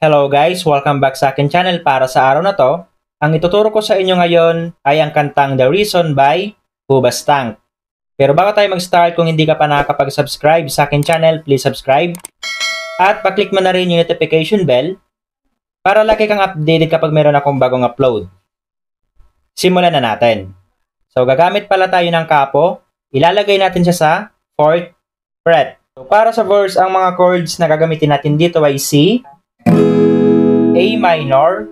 Hello guys! Welcome back sa akin channel. Para sa araw na to, ang ituturo ko sa inyo ngayon ay ang kantang The Reason by Hoobastank. Pero bago tayo mag-start, kung hindi ka pa nakakapag-subscribe sa akin channel, please subscribe. At pa-click mo na rin yung notification bell para lagi kang updated kapag meron akong bagong upload. Simulan na natin. So gagamit pala tayo ng kapo. Ilalagay natin siya sa 4th fret. So para sa verse, ang mga chords na gagamitin natin dito ay C, A minor,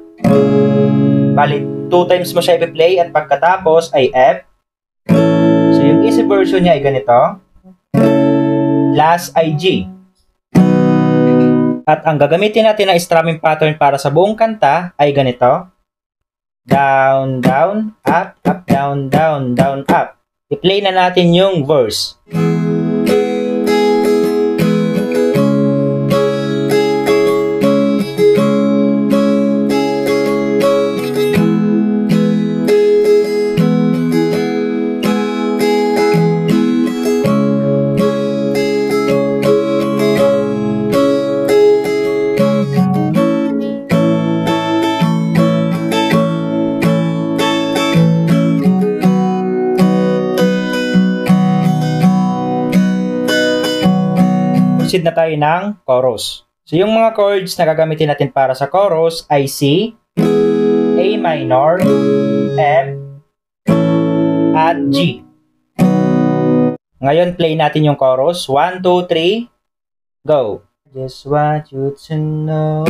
bali 2 times mo siya i-play at pagkatapos ay F. So yung easy version niya ay ganito. Last ay G. At ang gagamitin natin na strumming pattern para sa buong kanta ay ganito. Down, down, up, up, down, down, down, up. I-play na natin yung verse. Proceed na tayo ng chorus. So yung mga chords na gagamitin natin para sa chorus ay C, A minor, F, at G. Ngayon play natin yung chorus. 1, 2, 3, go! Just want you to know.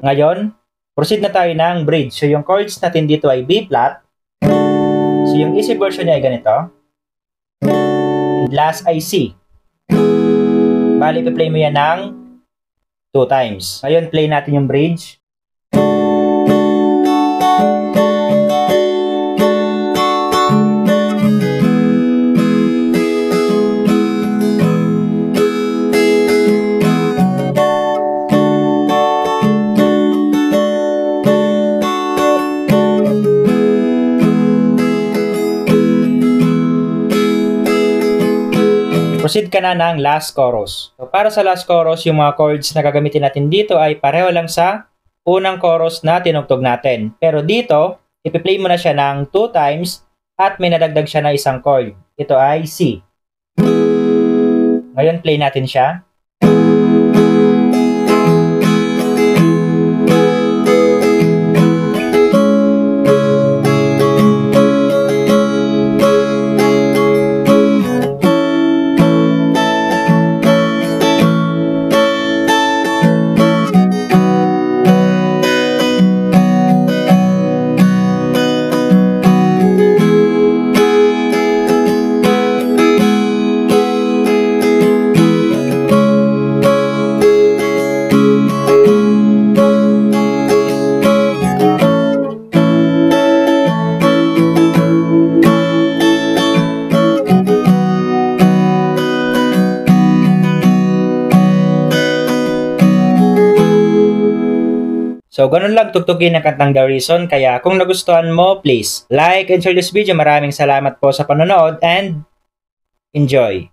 Ngayon, proceed na tayo ng bridge. So, yung chords natin dito ay B flat. So, yung easy version niya ay ganito. And last ay C. Bali, play mo yan ng 2 times. Ngayon, play natin yung bridge. Proceed ka na ng last chorus. So, para sa last chorus, yung mga chords na gagamitin natin dito ay pareho lang sa unang chorus na tinugtog natin. Pero dito, ipi-play mo na siya ng 2 times at may nadagdag siya na isang chord. Ito ay C. Ngayon, play natin siya. So, ganun lang tugtugin ang kantang The Reason. Kaya kung nagustuhan mo, please like and share this video. Maraming salamat po sa panonood and enjoy!